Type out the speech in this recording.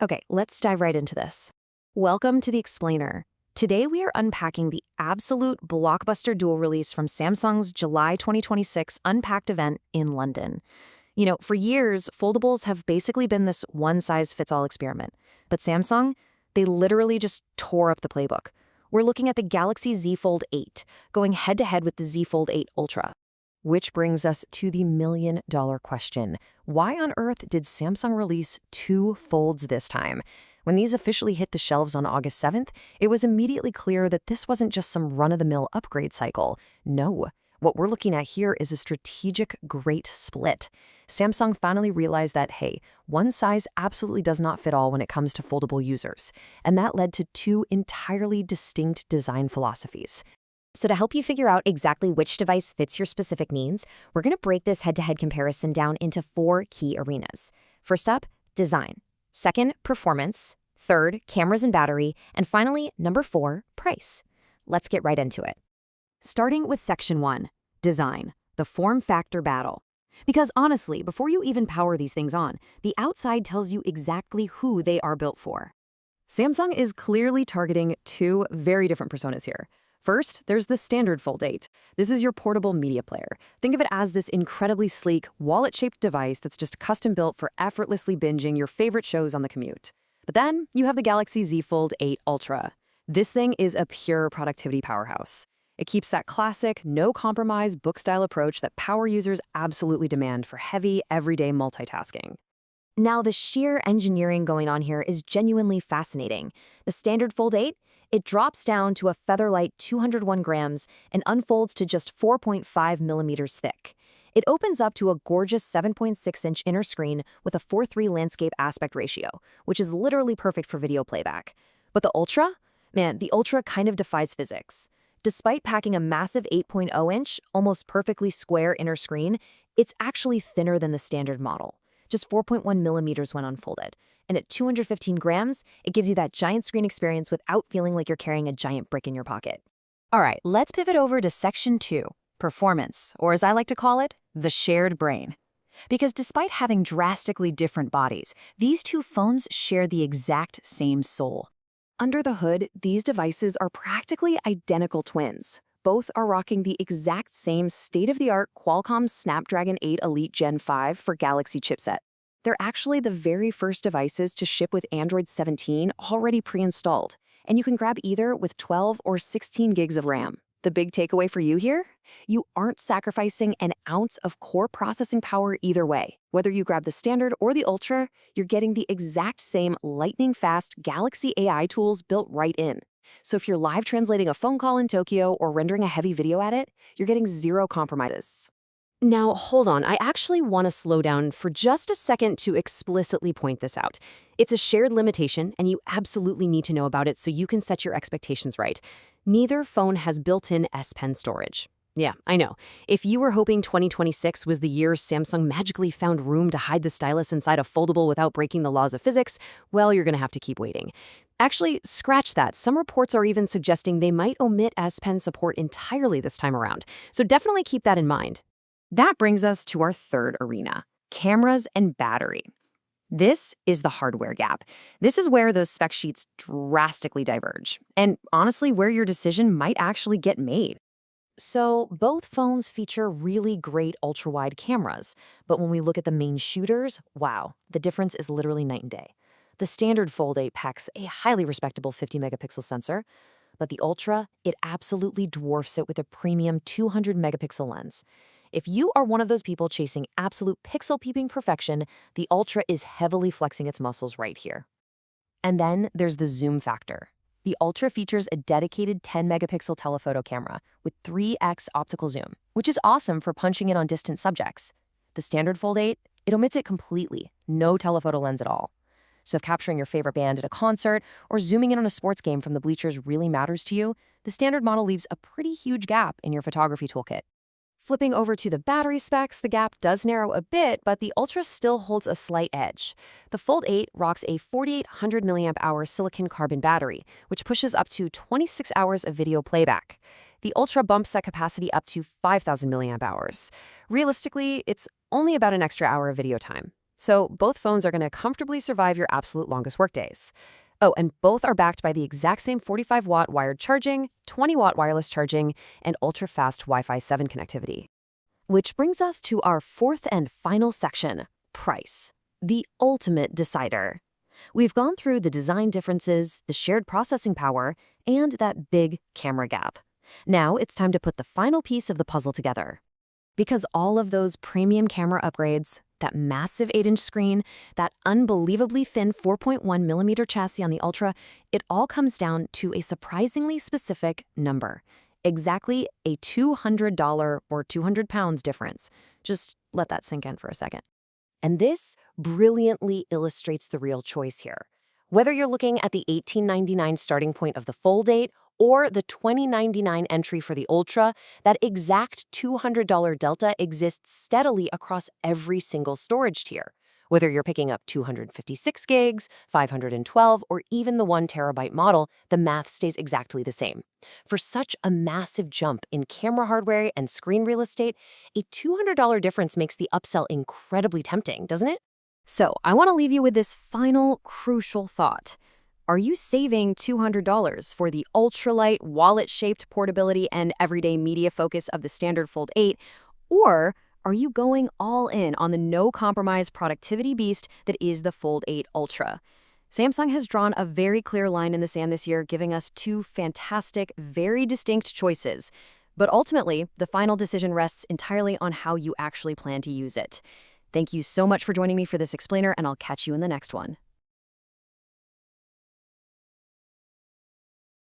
Okay, let's dive right into this. Welcome to the Explainer. Today we are unpacking the absolute blockbuster dual release from Samsung's July 2026 Unpacked event in London. For years, foldables have basically been this one-size-fits-all experiment. But Samsung, they literally just tore up the playbook. We're looking at the Galaxy Z Fold8, going head-to-head with the Z Fold8 Ultra. Which brings us to the million-dollar question. Why on earth did Samsung release two folds this time? When these officially hit the shelves on August 7th, it was immediately clear that this wasn't just some run-of-the-mill upgrade cycle. No, what we're looking at here is a strategic great split. Samsung finally realized that, hey, one size absolutely does not fit all when it comes to foldable users. And that led to two entirely distinct design philosophies. So to help you figure out exactly which device fits your specific needs, we're going to break this head-to-head comparison down into four key arenas. First up, design. Second, performance. Third, cameras and battery. And finally, number 4, price. Let's get right into it. Starting with Section 1, design, the form factor battle. Because honestly, before you even power these things on, the outside tells you exactly who they are built for. Samsung is clearly targeting two very different personas here. First, there's the standard Fold8. This is your portable media player. Think of it as this incredibly sleek, wallet-shaped device that's just custom-built for effortlessly binging your favorite shows on the commute. But then, you have the Galaxy Z Fold8 Ultra. This thing is a pure productivity powerhouse. It keeps that classic, no-compromise book-style approach that power users absolutely demand for heavy, everyday multitasking. Now, the sheer engineering going on here is genuinely fascinating. The standard Fold8, it drops down to a feather-light 201 grams and unfolds to just 4.5 millimeters thick. It opens up to a gorgeous 7.6-inch inner screen with a 4:3 landscape aspect ratio, which is literally perfect for video playback. But the Ultra? Man, the Ultra kind of defies physics. Despite packing a massive 8.0-inch, almost perfectly square inner screen, it's actually thinner than the standard model. Just 4.1 millimeters when unfolded. And at 215 grams, it gives you that giant screen experience without feeling like you're carrying a giant brick in your pocket. All right, let's pivot over to Section 2, performance, or as I like to call it, the shared brain. Because despite having drastically different bodies, these two phones share the exact same soul. Under the hood, these devices are practically identical twins. Both are rocking the exact same state-of-the-art Qualcomm Snapdragon 8 Elite Gen 5 for Galaxy chipset. They're actually the very first devices to ship with Android 17 already pre-installed, and you can grab either with 12 or 16 gigs of RAM. The big takeaway for you here? You aren't sacrificing an ounce of core processing power either way. Whether you grab the standard or the Ultra, you're getting the exact same lightning-fast Galaxy AI tools built right in. So if you're live translating a phone call in Tokyo or rendering a heavy video edit, you're getting zero compromises. Now, hold on. I actually want to slow down for just a second to explicitly point this out. It's a shared limitation, and you absolutely need to know about it so you can set your expectations right. Neither phone has built-in S Pen storage. Yeah, I know. If you were hoping 2026 was the year Samsung magically found room to hide the stylus inside a foldable without breaking the laws of physics, well, you're going to have to keep waiting. Actually, scratch that. Some reports are even suggesting they might omit S Pen support entirely this time around, so definitely keep that in mind. That brings us to our third arena, cameras and battery. This is the hardware gap. This is where those spec sheets drastically diverge, and honestly, where your decision might actually get made. So both phones feature really great ultra-wide cameras, but when we look at the main shooters, wow, the difference is literally night and day. The standard Fold8 packs a highly respectable 50-megapixel sensor, but the Ultra, it absolutely dwarfs it with a premium 200-megapixel lens. If you are one of those people chasing absolute pixel-peeping perfection, the Ultra is heavily flexing its muscles right here. And then there's the zoom factor. The Ultra features a dedicated 10-megapixel telephoto camera with 3x optical zoom, which is awesome for punching in on distant subjects. The standard Fold8, it omits it completely, no telephoto lens at all. So if capturing your favorite band at a concert or zooming in on a sports game from the bleachers really matters to you, the standard model leaves a pretty huge gap in your photography toolkit. Flipping over to the battery specs, the gap does narrow a bit, but the Ultra still holds a slight edge. The Fold8 rocks a 4,800 mAh silicon carbon battery, which pushes up to 26 hours of video playback. The Ultra bumps that capacity up to 5,000 mAh. Realistically, it's only about an extra hour of video time. So both phones are going to comfortably survive your absolute longest workdays. Oh, and both are backed by the exact same 45-watt wired charging, 20-watt wireless charging, and ultra-fast Wi-Fi 7 connectivity. Which brings us to our fourth and final section, price, the ultimate decider. We've gone through the design differences, the shared processing power, and that big camera gap. Now it's time to put the final piece of the puzzle together. Because all of those premium camera upgrades, that massive 8-inch screen, that unbelievably thin 4.1mm chassis on the Ultra, it all comes down to a surprisingly specific number. Exactly a $200 or 200 pounds difference. Just let that sink in for a second. And this brilliantly illustrates the real choice here. Whether you're looking at the $1899 starting point of the Fold8 or the $2099 entry for the Ultra, that exact $200 delta exists steadily across every single storage tier. Whether you're picking up 256 gigs, 512, or even the 1 terabyte model, the math stays exactly the same. For such a massive jump in camera hardware and screen real estate, a $200 difference makes the upsell incredibly tempting, doesn't it? So I want to leave you with this final crucial thought. Are you saving $200 for the ultralight, wallet-shaped portability and everyday media focus of the standard Fold8, or are you going all in on the no-compromise productivity beast that is the Fold8 Ultra? Samsung has drawn a very clear line in the sand this year, giving us two fantastic, very distinct choices. But ultimately, the final decision rests entirely on how you actually plan to use it. Thank you so much for joining me for this explainer, and I'll catch you in the next one.